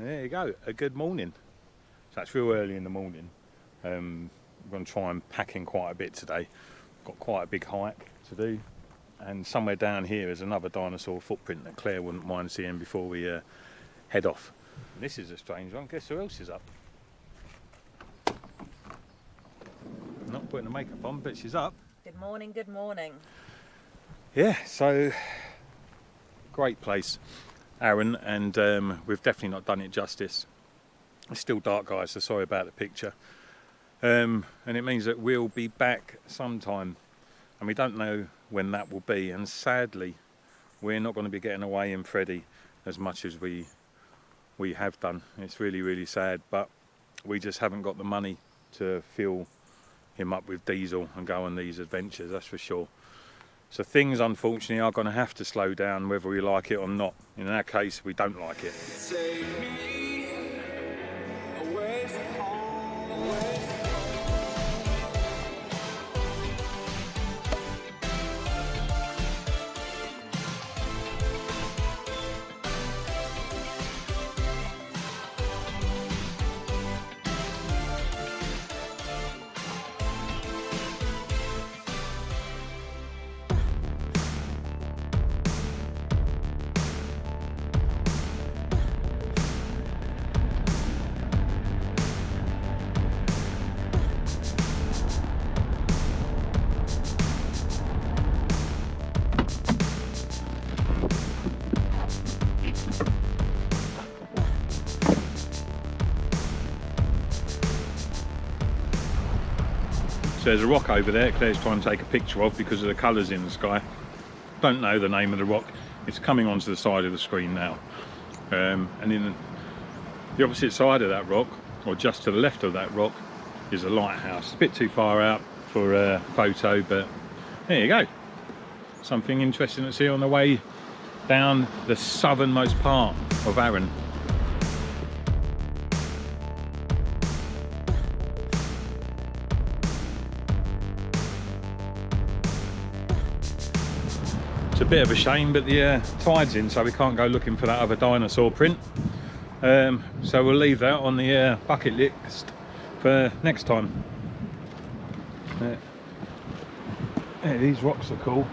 There you go, a good morning. So it's real early in the morning. I'm going to try and pack in quite a bit today. Got quite a big hike to do, and somewhere down here is another dinosaur footprint that Claire wouldn't mind seeing before we head off. And this is a strange one. Guess who else is up? Not putting the makeup on, but she's up. Good morning, good morning. Yeah, so great place, Arran, and we've definitely not done it justice. It's still dark, guys, so sorry about the picture. And it means that we'll be back sometime, and we don't know when that will be. And sadly, we're not going to be getting away in Freddie as much as we have done. It's really, really sad, but we just haven't got the money to fill him up with diesel and go on these adventures, that's for sure. So things, unfortunately, are going to have to slow down whether we like it or not. In our case, we don't like it. Take me away from home, away from So there's a rock over there Claire's trying to take a picture of because of the colours in the sky. Don't know the name of the rock. It's coming onto the side of the screen now. And in the opposite side of that rock, or just to the left of that rock, is a lighthouse. It's a bit too far out for a photo, but there you go. Something interesting to see on the way down the southernmost part of Arran. A bit of a shame, but the tide's in, so we can't go looking for that other dinosaur print, so we'll leave that on the bucket list for next time. Yeah, these rocks are cool,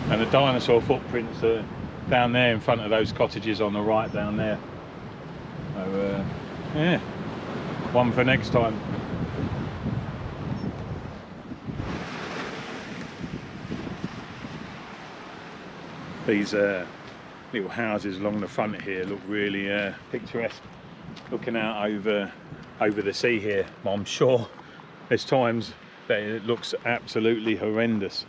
and the dinosaur footprints are down there in front of those cottages on the right down there, so yeah, one for next time. These little houses along the front here look really picturesque, looking out over the sea here. But I'm sure there's times that it looks absolutely horrendous.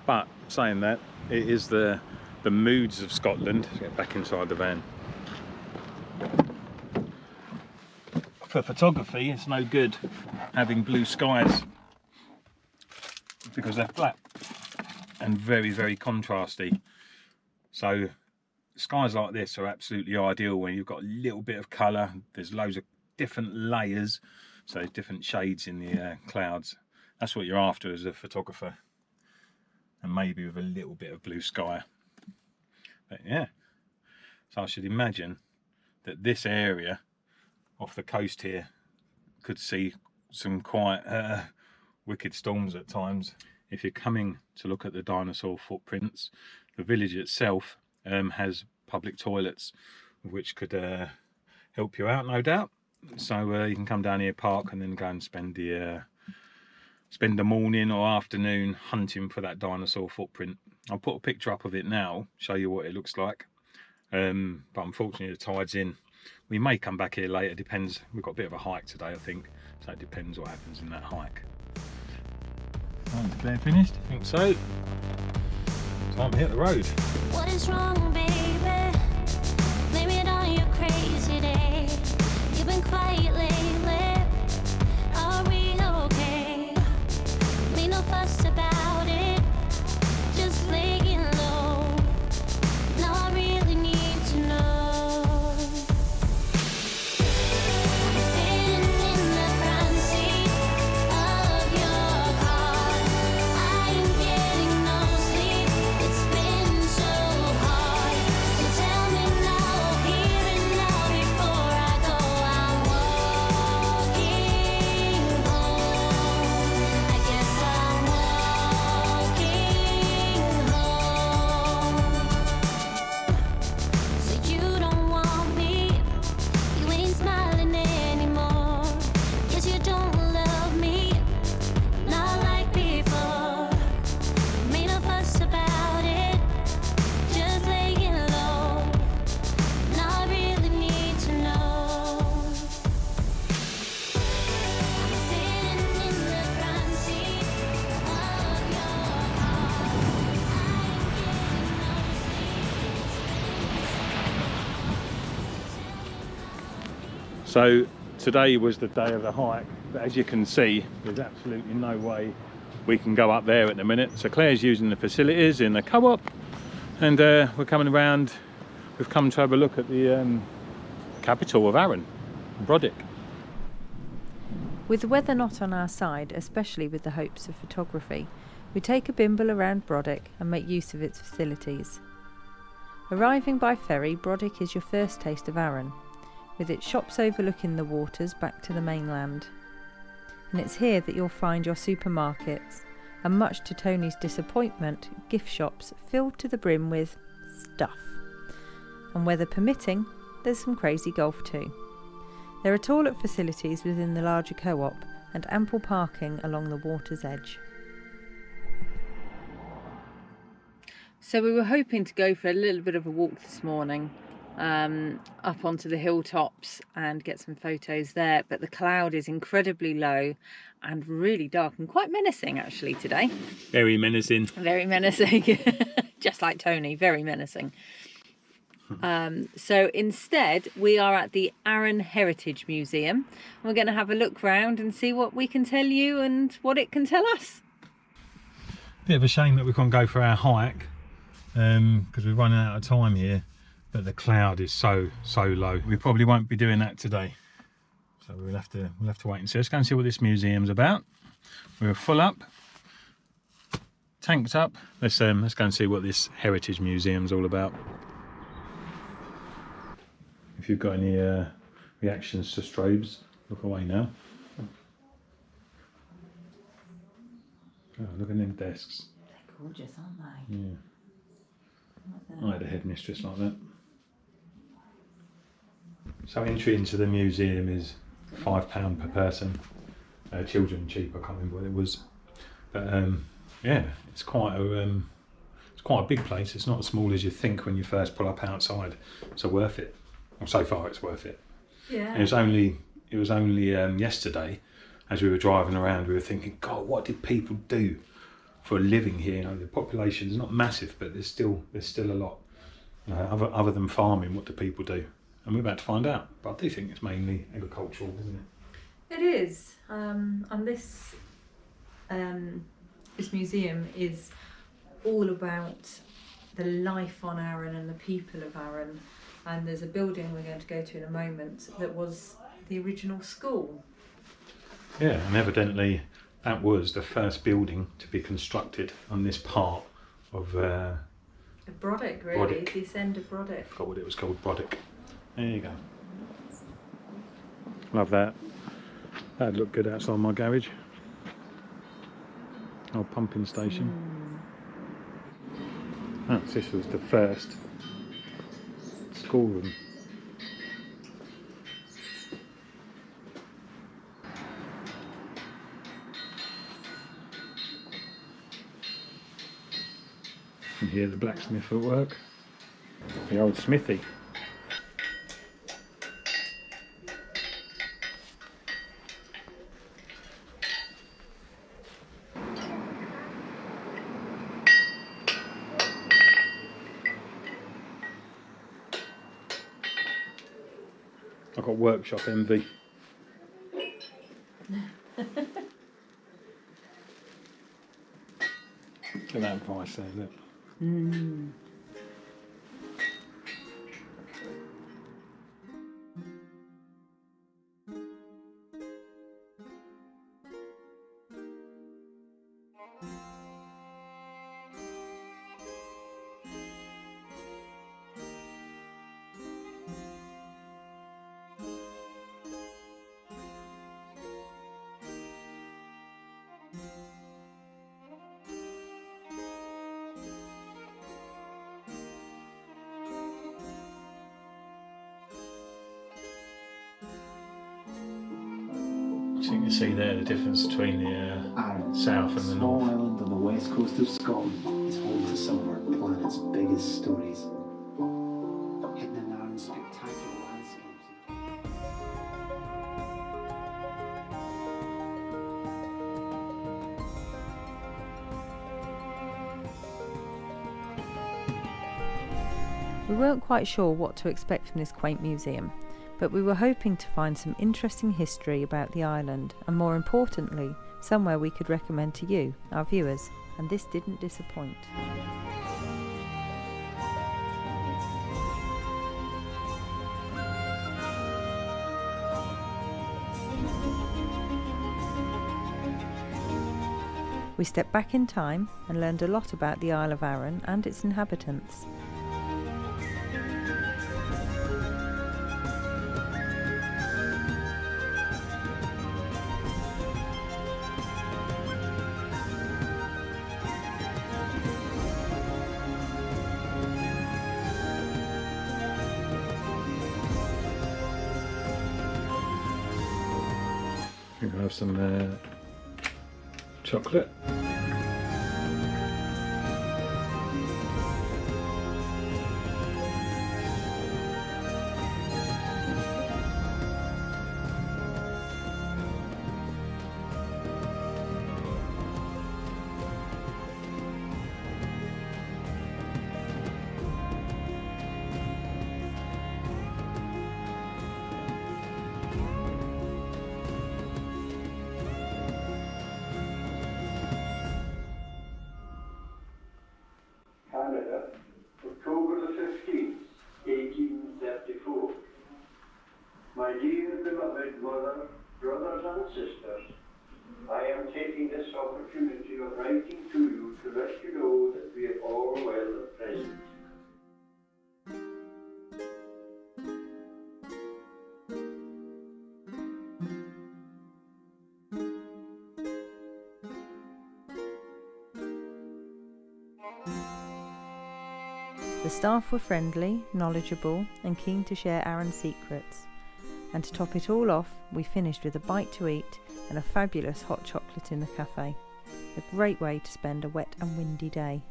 But saying that, it is the moods of Scotland. Let's get back inside the van. For photography, it's no good having blue skies because they're flat and very, very contrasty. So skies like this are absolutely ideal when you've got a little bit of colour. There's loads of different layers, so there's different shades in the clouds. That's what you're after as a photographer, and maybe with a little bit of blue sky. But yeah, so I should imagine that this area off the coast here could see some quite wicked storms at times. If you're coming to look at the dinosaur footprints, the village itself has public toilets, which could help you out, no doubt. So you can come down here, park, and then go and spend the morning or afternoon hunting for that dinosaur footprint. I'll put a picture up of it now, show you what it looks like. But unfortunately the tide's in. We may come back here later, depends. We've got a bit of a hike today, I think, so it depends what happens in that hike. Is Claire finished? I think so. Time to hit the road. What is wrong, baby? Blame it on your crazy day. You've been quiet lately. Are we okay? Make no fuss about it. Just laying low. Now I really need to know. Sitting in the front seat of your car. I am getting no sleep. So today was the day of the hike, but as you can see, there's absolutely no way we can go up there at the minute. So Claire's using the facilities in the co-op, and we're coming around. We've come to have a look at the capital of Arran, Brodick. With the weather not on our side, especially with the hopes of photography, we take a bimble around Brodick and make use of its facilities. Arriving by ferry, Brodick is your first taste of Arran, with its shops overlooking the waters back to the mainland. And it's here that you'll find your supermarkets, and much to Tony's disappointment, gift shops filled to the brim with stuff. And weather permitting, there's some crazy golf too. There are toilet facilities within the larger co-op and ample parking along the water's edge. So we were hoping to go for a little bit of a walk this morning, up onto the hilltops and get some photos there, but the cloud is incredibly low and really dark and quite menacing actually today. Very menacing. Very menacing. Just like Tony, very menacing. So instead we are at the Arran Heritage Museum. We're going to have a look round and see what we can tell you and what it can tell us. Bit of a shame that we can't go for our hike because we're running out of time here, but the cloud is so low. We probably won't be doing that today, so we'll have to wait and see. Let's go and see what this museum's about. We're full up, tanked up. Let's go and see what this Heritage Museum's all about. If you've got any reactions to strobes, look away now. Oh, look at them desks. They're gorgeous, aren't they? Yeah. I had a headmistress like that. So entry into the museum is £5 per person. Children cheap, I can't remember what it was. But yeah, it's quite a big place. It's not as small as you think when you first pull up outside. So worth it. Well, so far it's worth it. Yeah. And it was only yesterday, as we were driving around, we were thinking, God, what did people do for a living here? You know, the population is not massive, but there's still a lot. Other than farming, what do people do? And we're about to find out. But I do think it's mainly agricultural, isn't it? It is. And this museum is all about the life on Arran and the people of Arran. And there's a building we're going to go to in a moment that was the original school. Yeah, and evidently that was the first building to be constructed on this part of Brodick, really. Brodick. This end of Brodick. I forgot what it was called, Brodick. There you go. Love that. That'd look good outside my garage. Old pumping station. This was the first schoolroom. And here the blacksmith at work. The old smithy. I've got workshop envy. Look at that vice there, look. So you can see there the difference between the Arran, south and the small north. island on the west coast of Scotland, is home to some of our planet's biggest stories. Hidden in Arran's spectacular landscapes. We weren't quite sure what to expect from this quaint museum, but we were hoping to find some interesting history about the island, and more importantly, somewhere we could recommend to you, our viewers, and this didn't disappoint. We stepped back in time and learned a lot about the Isle of Arran and its inhabitants. You can have some chocolate. Canada, October the 15th, 1834. My dear beloved mother, brothers and sisters, I am taking this opportunity of writing to you to let you know that we are all well at present. The staff were friendly, knowledgeable and keen to share Arran secrets. And to top it all off, we finished with a bite to eat and a fabulous hot chocolate in the cafe. A great way to spend a wet and windy day.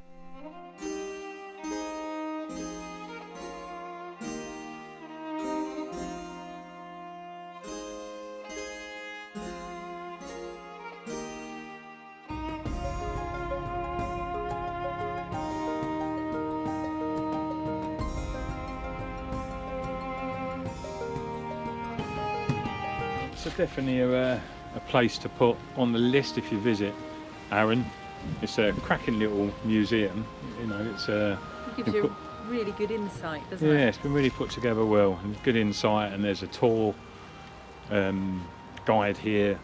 It's definitely a place to put on the list if you visit Arran. It's a cracking little museum. You know, it's It gives you a really good insight, doesn't it? yeah, it's been really put together well, and good insight. And there's a tour guide here,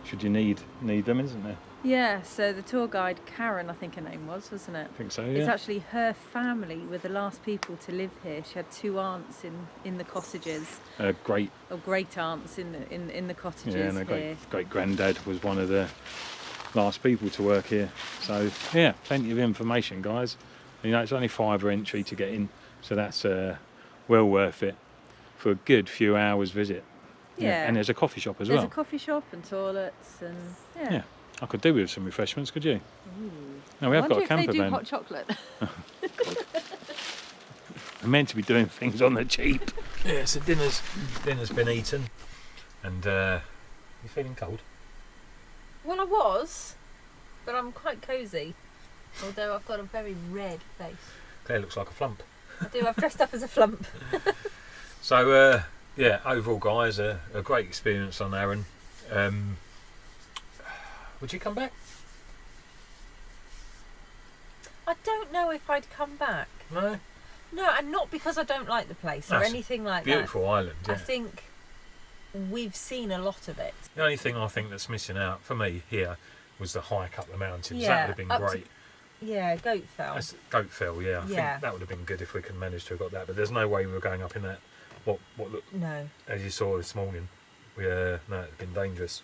should you need them, isn't there? Yeah, so the tour guide, Karen, I think her name was, wasn't it? I think so. It's Yeah. actually her family were the last people to live here. She had two aunts in the cottages, Great. or great aunts in the cottages Yeah, and a here. great granddad was one of the last people to work here. So yeah, plenty of information, guys. You know, it's only £5 entry to get in, so that's well worth it for a good few hours visit. Yeah. And there's a coffee shop as There's well. a coffee shop and toilets and Yeah. I could do with some refreshments, could you? Ooh. No, we have got a I wonder if camper they do van. hot chocolate. We're meant to be doing things on the cheap. Yeah, so dinner's been eaten, and you feeling cold? Well, I was, but I'm quite cosy. Although I've got a very red face. Claire looks like a flump. I do. I've dressed up as a flump. So yeah, overall, guys, a great experience on Arran. Would you come back? I don't know if I'd come back. No. No, and not because I don't like the place or That's anything like Beautiful island. that. Yeah. I think we've seen a lot of it. The only thing I think that's missing out for me here was the hike up the mountains. Yeah, That would have been up to- great. Yeah, Goatfell. That's Goatfell, yeah. I Yeah. think that would have been good if we could manage to have got that. But there's no way we were going up in that. What look, No. as you saw this morning, no, it'd have been dangerous.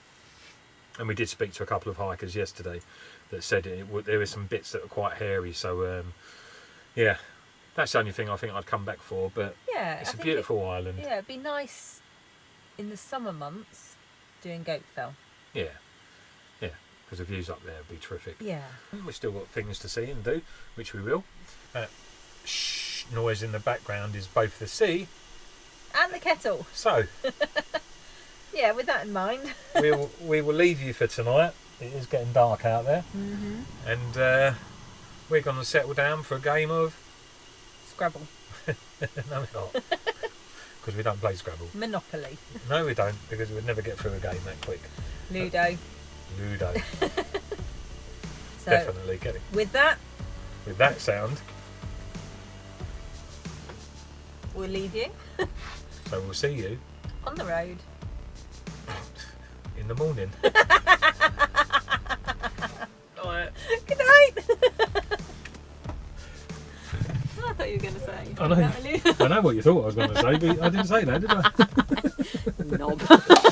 And we did speak to a couple of hikers yesterday that said there were some bits that were quite hairy. So yeah, that's the only thing I think I'd come back for. But Yeah. it's I a think beautiful island. Yeah, it'd be nice in the summer months doing Goatfell. Yeah, because the views up there would be terrific. Yeah. We've still got things to see and do, which we will. Noise in the background is both the sea. And the kettle. So Yeah, with that in mind. we will leave you for tonight. It is getting dark out there, and we're going to settle down for a game of Scrabble. no, we're not, because we don't play Scrabble. Monopoly. No, we don't, because we'd never get through a game that quick. Ludo. Ludo. So, Definitely get it. with that, sound, we'll leave you so we'll see you on the road. in the morning. Good night. I thought you were going to say. I know what you thought I was going to say, but I didn't say that, did I? Knob.